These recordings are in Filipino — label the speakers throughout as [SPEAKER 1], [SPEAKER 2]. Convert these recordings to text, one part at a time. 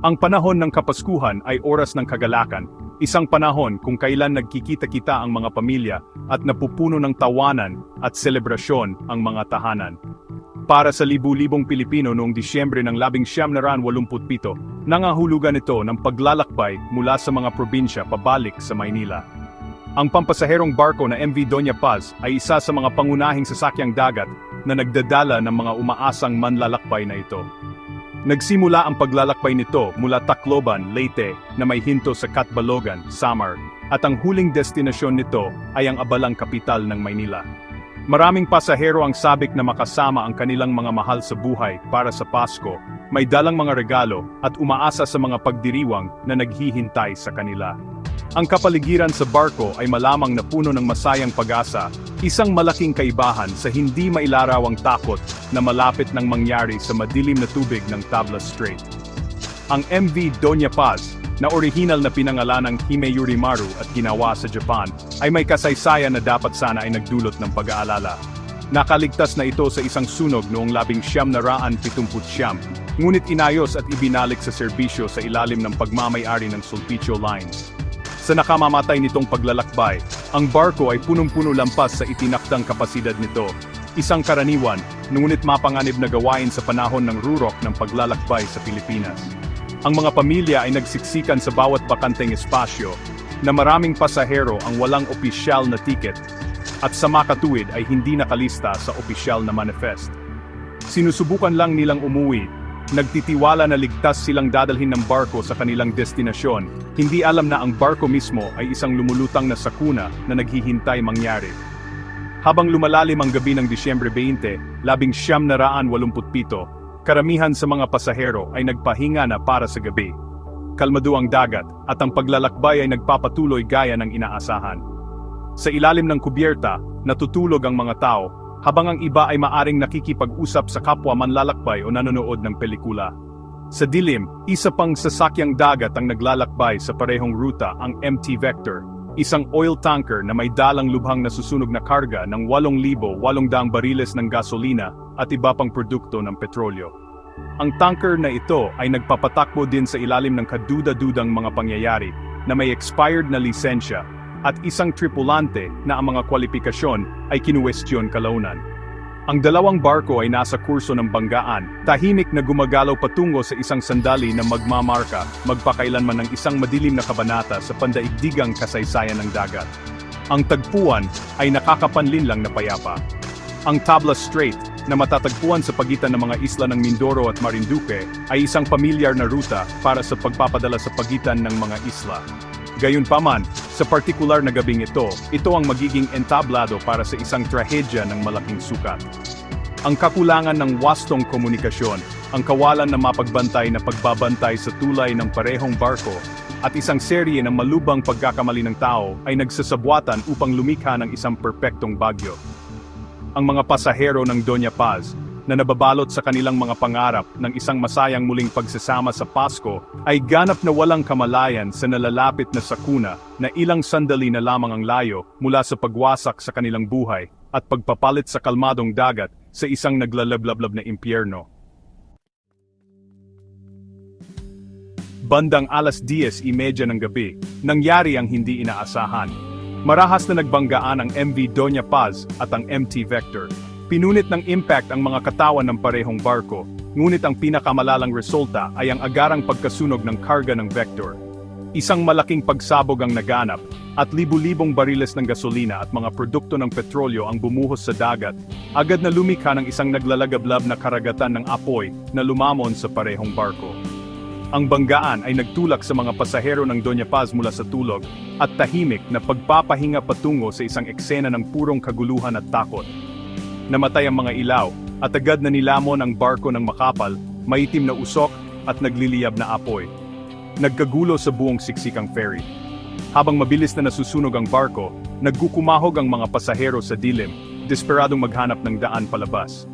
[SPEAKER 1] Ang panahon ng Kapaskuhan ay oras ng kagalakan, isang panahon kung kailan nagkikita-kita ang mga pamilya at napupuno ng tawanan at selebrasyon ang mga tahanan. Para sa libu-libong Pilipino noong Disyembre ng 1987, nangahulugan ito ng paglalakbay mula sa mga probinsya pabalik sa Maynila. Ang pampasaherong barko na MV Doña Paz ay isa sa mga pangunahing sasakyang dagat na nagdadala ng mga umaasang manlalakbay na ito. Nagsimula ang paglalakbay nito mula Tacloban, Leyte, na may hinto sa Catbalogan, Samar, at ang huling destinasyon nito ay ang abalang kapital ng Maynila. Maraming pasahero ang sabik na makasama ang kanilang mga mahal sa buhay para sa Pasko, may dalang mga regalo at umaasa sa mga pagdiriwang na naghihintay sa kanila. Ang kapaligiran sa barko ay malamang na puno ng masayang pag-asa, isang malaking kaibahan sa hindi mailarawang takot na malapit nang mangyari sa madilim na tubig ng Tablas Strait. Ang MV Doña Paz, na orihinal na pinangalan ng Hime Yurimaru at ginawa sa Japan, ay may kasaysayan na dapat sana ay nagdulot ng pag-aalala. Nakaligtas na ito sa isang sunog noong 1979, ngunit inayos at ibinalik sa serbisyo sa ilalim ng pagmamay-ari ng Sulpicio Lines. Sa nakamamatay nitong paglalakbay, ang barko ay punong-puno lampas sa itinaktang kapasidad nito, isang karaniwan, ngunit mapanganib na gawain sa panahon ng rurok ng paglalakbay sa Pilipinas. Ang mga pamilya ay nagsiksikan sa bawat bakanteng espasyo, na maraming pasahero ang walang opisyal na tiket, at sa makatuwid ay hindi nakalista sa opisyal na manifest. Sinusubukan lang nilang umuwi, nagtitiwala na ligtas silang dadalhin ng barko sa kanilang destinasyon, hindi alam na ang barko mismo ay isang lumulutang na sakuna na naghihintay mangyari. Habang lumalalim ang gabi ng Disyembre 20, 1987, karamihan sa mga pasahero ay nagpahinga na para sa gabi. Kalmado ang dagat at ang paglalakbay ay nagpapatuloy gaya ng inaasahan. Sa ilalim ng kubyerta, natutulog ang mga tao, habang ang iba ay maaring nakikipag-usap sa kapwa manlalakbay o nanonood ng pelikula. Sa dilim, isa pang sasakyang dagat ang naglalakbay sa parehong ruta, ang MT Vector, isang oil tanker na may dalang lubhang nasusunog na karga ng 8,800 bariles ng gasolina at iba pang produkto ng petrolyo. Ang tanker na ito ay nagpapatakbo din sa ilalim ng kaduda-dudang mga pangyayari na may expired na lisensya at isang tripulante na ang mga kwalifikasyon ay kinuwestiyon kalaunan. Ang dalawang barko ay nasa kurso ng banggaan, tahimik na gumagalaw patungo sa isang sandali na magmamarka, magpakailanman ng isang madilim na kabanata sa pandaigdigang kasaysayan ng dagat. Ang tagpuan ay nakakapanlinlang na payapa. Ang Tablas Strait, na matatagpuan sa pagitan ng mga isla ng Mindoro at Marinduque, ay isang pamilyar na ruta para sa pagpapadala sa pagitan ng mga isla. Gayunpaman, sa partikular na gabing ito ang magiging entablado para sa isang trahedya ng malaking sukat. Ang kakulangan ng wastong komunikasyon, ang kawalan na mapagbantay na pagbabantay sa tulay ng parehong barko, at isang serye ng malubhang pagkakamali ng tao ay nagsasabwatan upang lumikha ng isang perpektong bagyo. Ang mga pasahero ng Doña Paz, na nababalot sa kanilang mga pangarap ng isang masayang muling pagsasama sa Pasko, ay ganap na walang kamalayan sa nalalapit na sakuna na ilang sandali na lamang ang layo mula sa pagwasak sa kanilang buhay at pagpapalit sa kalmadong dagat sa isang naglalablablab na impyerno. Bandang 10:30 ng gabi, nangyari ang hindi inaasahan. Marahas na nagbanggaan ang MV Doña Paz at ang MT Vector. Pinunit ng impact ang mga katawan ng parehong barko, ngunit ang pinakamalalang resulta ay ang agarang pagkasunog ng karga ng Vector. Isang malaking pagsabog ang naganap, at libu-libong bariles ng gasolina at mga produkto ng petrolyo ang bumuhos sa dagat, agad na lumikha ng isang naglalagablab na karagatan ng apoy na lumamon sa parehong barko. Ang banggaan ay nagtulak sa mga pasahero ng Doña Paz mula sa tulog, at tahimik na pagpapahinga patungo sa isang eksena ng purong kaguluhan at takot. Namatay ang mga ilaw, at agad na nilamon ang barko ng makapal, maitim na usok, at nagliliyab na apoy. Nagkagulo sa buong siksikang ferry. Habang mabilis na nasusunog ang barko, nagkukumahog ang mga pasahero sa dilim, desperadong maghanap ng daan palabas.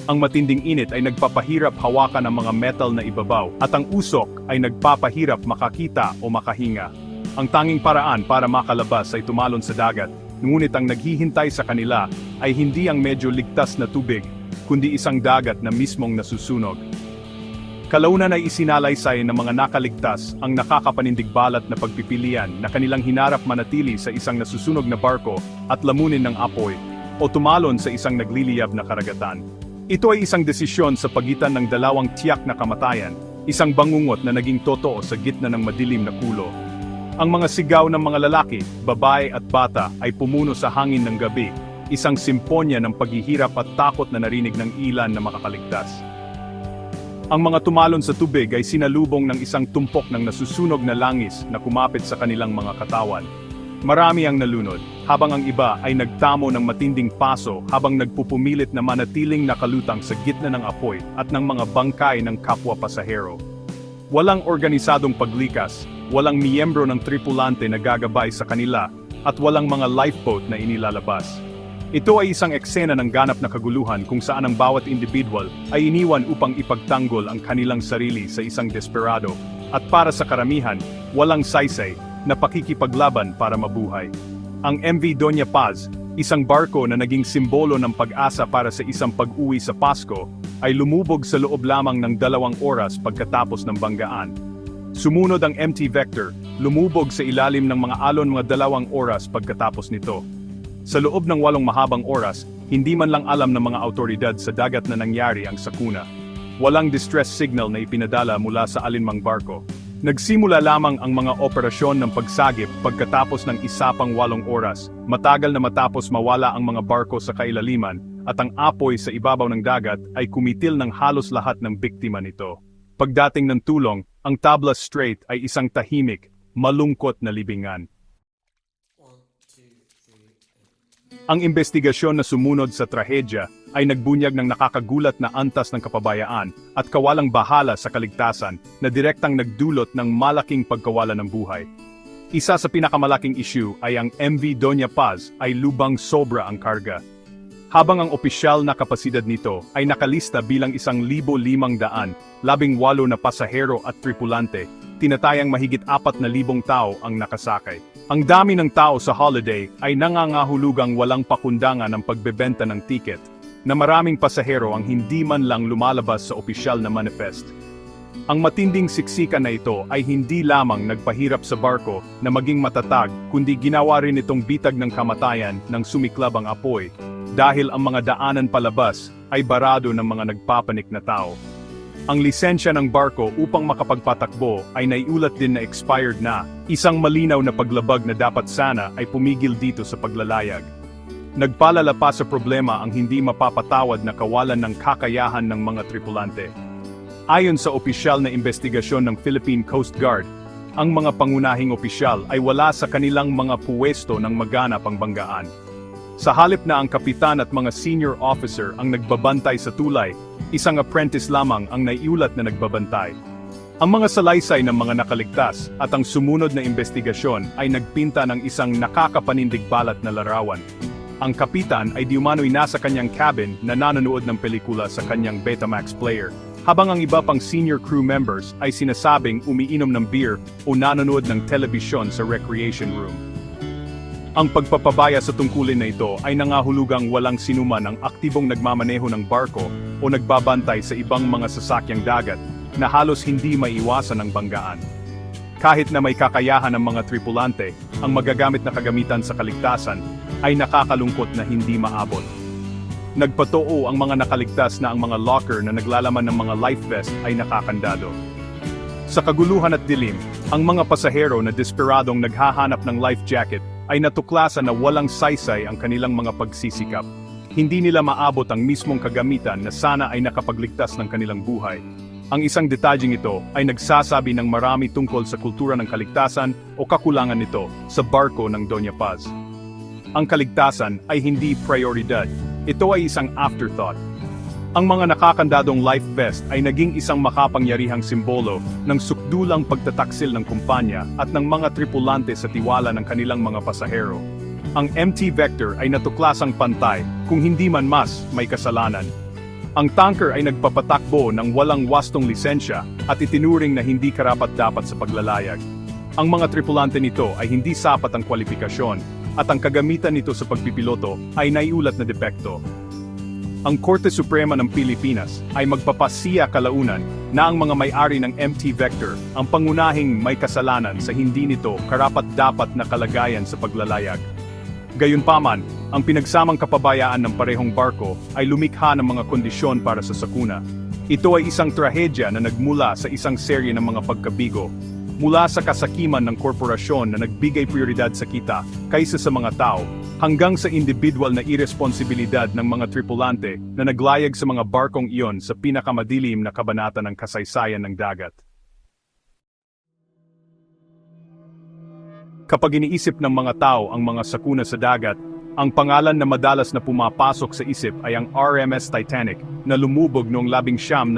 [SPEAKER 1] Ang matinding init ay nagpapahirap hawakan ang mga metal na ibabaw, at ang usok ay nagpapahirap makakita o makahinga. Ang tanging paraan para makalabas ay tumalon sa dagat, ngunit ang naghihintay sa kanila ay hindi ang medyo ligtas na tubig, kundi isang dagat na mismong nasusunog. Kalaunan ay isinalaysay ng mga nakaligtas ang nakakapanindigbalat na pagpipilian na kanilang hinarap manatili sa isang nasusunog na barko at lamunin ng apoy o tumalon sa isang nagliliyab na karagatan. Ito ay isang desisyon sa pagitan ng dalawang tiyak na kamatayan, isang bangungot na naging totoo sa gitna ng madilim na kulo. Ang mga sigaw ng mga lalaki, babae at bata ay pumuno sa hangin ng gabi, isang simponya ng paghihirap at takot na narinig ng ilan na makakaligtas. Ang mga tumalon sa tubig ay sinalubong ng isang tumpok ng nasusunog na langis na kumapit sa kanilang mga katawan. Marami ang nalunod, habang ang iba ay nagtamo ng matinding paso habang nagpupumilit na manatiling nakalutang sa gitna ng apoy at ng mga bangkay ng kapwa pasahero. Walang organisadong paglikas, walang miyembro ng tripulante na gagabay sa kanila, at walang mga lifeboat na inilalabas. Ito ay isang eksena ng ganap na kaguluhan kung saan ang bawat individual ay iniwan upang ipagtanggol ang kanilang sarili sa isang desperado, at para sa karamihan, walang saysay na pakikipaglaban para mabuhay. Ang MV Doña Paz, isang barko na naging simbolo ng pag-asa para sa isang pag-uwi sa Pasko, ay lumubog sa loob lamang ng 2 oras pagkatapos ng banggaan. Sumunod ang MT Vector, lumubog sa ilalim ng mga alon mga 2 oras pagkatapos nito. Sa loob ng 8 mahabang oras, hindi man lang alam ng mga awtoridad sa dagat na nangyari ang sakuna. Walang distress signal na ipinadala mula sa alinmang barko. Nagsimula lamang ang mga operasyon ng pagsagip pagkatapos ng 8 oras, matagal na matapos mawala ang mga barko sa kailaliman, at ang apoy sa ibabaw ng dagat ay kumitil ng halos lahat ng biktima nito. Pagdating ng tulong, ang Tablas Strait ay isang tahimik, malungkot na libingan. Ang investigasyon na sumunod sa trahedya ay nagbunyag ng nakakagulat na antas ng kapabayaan at kawalang bahala sa kaligtasan na direktang nagdulot ng malaking pagkawala ng buhay. Isa sa pinakamalaking issue ay ang MV Doña Paz ay lubang sobra ang karga. Habang ang opisyal na kapasidad nito ay nakalista bilang 1,500, 18 na pasahero at tripulante, tinatayang mahigit 4,000 tao ang nakasakay. Ang dami ng tao sa holiday ay nangangahulugang walang pakundangan ng pagbebenta ng tiket, na maraming pasahero ang hindi man lang lumalabas sa opisyal na manifest. Ang matinding siksikan na ito ay hindi lamang nagpahirap sa barko na maging matatag, kundi ginawa rin itong bitag ng kamatayan ng sumiklab ang apoy, dahil ang mga daanan palabas ay barado ng mga nagpapanik na tao. Ang lisensya ng barko upang makapagpatakbo ay naiulat din na expired na, isang malinaw na paglabag na dapat sana ay pumigil dito sa paglalayag. Nagpalala pa sa problema ang hindi mapapatawad na kawalan ng kakayahan ng mga tripulante. Ayon sa opisyal na investigasyon ng Philippine Coast Guard, ang mga pangunahing opisyal ay wala sa kanilang mga puwesto nang maganap ang banggaan. Sa halip na ang kapitan at mga senior officer ang nagbabantay sa tulay, isang apprentice lamang ang naiulat na nagbabantay. Ang mga salaysay ng mga nakaligtas at ang sumunod na investigasyon ay nagpinta ng isang nakakapanindigbalat na larawan. Ang kapitan ay di umano'y nasa kanyang cabin na nanonood ng pelikula sa kanyang Betamax player, habang ang iba pang senior crew members ay sinasabing umiinom ng beer o nanonood ng telebisyon sa recreation room. Ang pagpapabaya sa tungkulin na ito ay nangahulugang walang sinuman ang aktibong nagmamaneho ng barko o nagbabantay sa ibang mga sasakyang dagat na halos hindi maiwasan ang banggaan. Kahit na may kakayahan ng mga tripulante, ang magagamit na kagamitan sa kaligtasan ay nakakalungkot na hindi maabot. Nagpatoo ang mga nakaligtas na ang mga locker na naglalaman ng mga life vest ay nakakandado. Sa kaguluhan at dilim, ang mga pasahero na desperadong naghahanap ng life jacket ay natuklasan na walang saysay ang kanilang mga pagsisikap. Hindi nila maabot ang mismong kagamitan na sana ay nakapagligtas ng kanilang buhay. Ang isang detalyeng ito ay nagsasabi ng marami tungkol sa kultura ng kaligtasan o kakulangan nito sa barko ng Doña Paz. Ang kaligtasan ay hindi prioridad. Ito ay isang afterthought. Ang mga nakakandadong life vest ay naging isang makapangyarihang simbolo ng sukdulang pagtataksil ng kumpanya at ng mga tripulante sa tiwala ng kanilang mga pasahero. Ang MT Vector ay natuklasang pantay, kung hindi man mas, may kasalanan. Ang tanker ay nagpapatakbo ng walang wastong lisensya at itinuring na hindi karapat-dapat sa paglalayag. Ang mga tripulante nito ay hindi sapat ang kwalifikasyon at ang kagamitan nito sa pagpipiloto ay naiulat na depekto. Ang Korte Suprema ng Pilipinas ay magpapasiya kalaunan na ang mga may-ari ng MT Vector ang pangunahing may kasalanan sa hindi nito karapat-dapat na kalagayan sa paglalayag. Gayunpaman, ang pinagsamang kapabayaan ng parehong barko ay lumikha ng mga kondisyon para sa sakuna. Ito ay isang trahedya na nagmula sa isang serye ng mga pagkabigo, mula sa kasakiman ng korporasyon na nagbigay prioridad sa kita kaysa sa mga tao, hanggang sa individual na irresponsibilidad ng mga tripulante na naglayag sa mga barkong iyon sa pinakamadilim na kabanata ng kasaysayan ng dagat. Kapag iniisip ng mga tao ang mga sakuna sa dagat, ang pangalan na madalas na pumapasok sa isip ay ang RMS Titanic na lumubog noong 1912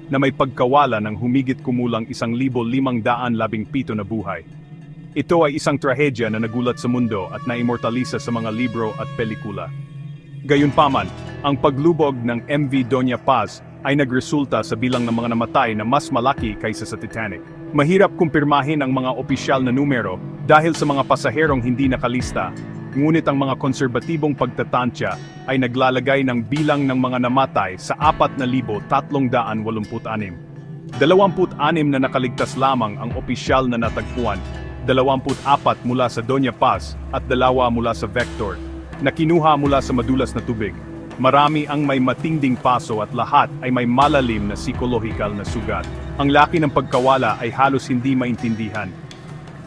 [SPEAKER 1] na may pagkawala ng humigit kumulang 1,517 na buhay. Ito ay isang trahedya na nagulat sa mundo at naimmortalisa sa mga libro at pelikula. Gayunpaman, ang paglubog ng MV Doña Paz ay nagresulta sa bilang ng mga namatay na mas malaki kaysa sa Titanic. Mahirap kumpirmahin ang mga opisyal na numero dahil sa mga pasaherong hindi nakalista, ngunit ang mga konserbatibong pagtatantya ay naglalagay ng bilang ng mga namatay sa 4,386. 26 na nakaligtas lamang ang opisyal na natagpuan, 24 mula sa Doña Paz at 2 mula sa Vector, na kinuha mula sa madulas na tubig. Marami ang may matinding paso at lahat ay may malalim na psikolohikal na sugat. Ang laki ng pagkawala ay halos hindi maintindihan.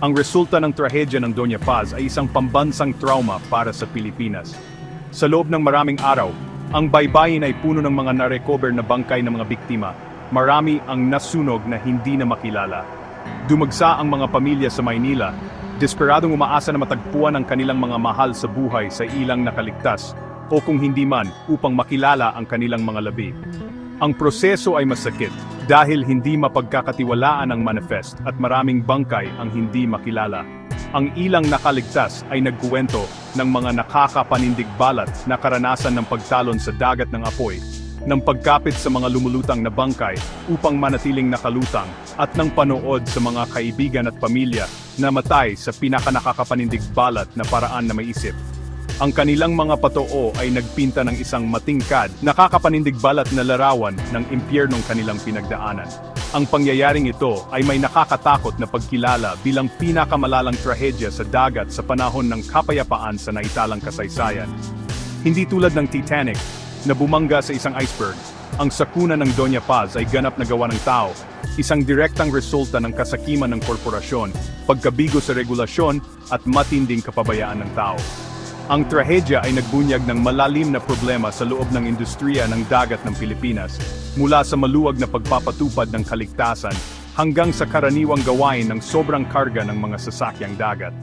[SPEAKER 1] Ang resulta ng trahedya ng Doña Paz ay isang pambansang trauma para sa Pilipinas. Sa loob ng maraming araw, ang baybayin ay puno ng mga narecover na bangkay ng mga biktima. Marami ang nasunog na hindi na makilala. Dumagsa ang mga pamilya sa Maynila, desperadong umaasa na matagpuan ang kanilang mga mahal sa buhay sa ilang nakaligtas, o kung hindi man, upang makilala ang kanilang mga labi. Ang proseso ay masakit dahil hindi mapagkakatiwalaan ang manifest at maraming bangkay ang hindi makilala. Ang ilang nakaligtas ay nagkuwento ng mga nakakapanindig balat na karanasan ng pagtalon sa dagat ng apoy, ng pagkapit sa mga lumulutang na bangkay upang manatiling nakalutang, at ng panood sa mga kaibigan at pamilya na matay sa pinakanakakapanindig balat na paraan na may isip. Ang kanilang mga patoo ay nagpinta ng isang matingkad, nakakapanindig balat na larawan ng impyernong kanilang pinagdaanan. Ang pangyayaring ito ay may nakakatakot na pagkilala bilang pinakamalalang trahedya sa dagat sa panahon ng kapayapaan sa naitalang kasaysayan. Hindi tulad ng Titanic, na bumangga sa isang iceberg, ang sakuna ng Doña Paz ay ganap na gawa ng tao, isang direktang resulta ng kasakiman ng korporasyon, pagkabigo sa regulasyon, at matinding kapabayaan ng tao. Ang trahedya ay nagbunyag ng malalim na problema sa loob ng industriya ng dagat ng Pilipinas, mula sa maluwag na pagpapatupad ng kaligtasan hanggang sa karaniwang gawain ng sobrang karga ng mga sasakyang dagat.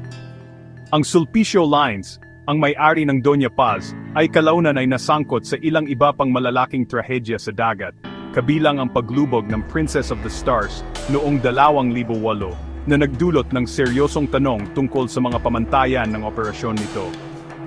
[SPEAKER 1] Ang Sulpicio Lines, ang may-ari ng Doña Paz, ay kalaunan ay nasangkot sa ilang iba pang malalaking trahedya sa dagat, kabilang ang paglubog ng Princess of the Stars noong 2008 na nagdulot ng seryosong tanong tungkol sa mga pamantayan ng operasyon nito.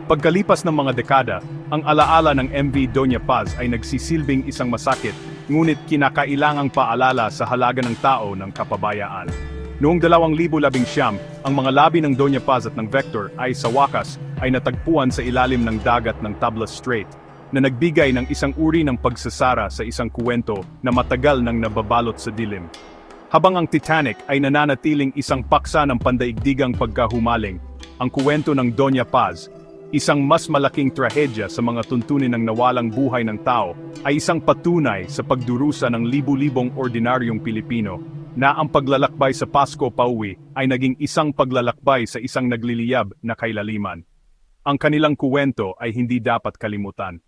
[SPEAKER 1] Pagkalipas ng mga dekada, ang alaala ng MV Doña Paz ay nagsisilbing isang masakit, ngunit kinakailangang paalala sa halaga ng tao ng kapabayaan. Noong 2019, ang mga labi ng Doña Paz at ng Vector ay sa wakas ay natagpuan sa ilalim ng dagat ng Tablas Strait, na nagbigay ng isang uri ng pagsasara sa isang kuwento na matagal nang nababalot sa dilim. Habang ang Titanic ay nananatiling isang paksa ng pandaigdigang pagkahumaling, ang kuwento ng Doña Paz, isang mas malaking trahedya sa mga tuntunin ng nawalang buhay ng tao, ay isang patunay sa pagdurusa ng libu-libong ordinaryong Pilipino, na ang paglalakbay sa Pasko pauwi ay naging isang paglalakbay sa isang nagliliyab na kailaliman. Ang kanilang kuwento ay hindi dapat kalimutan.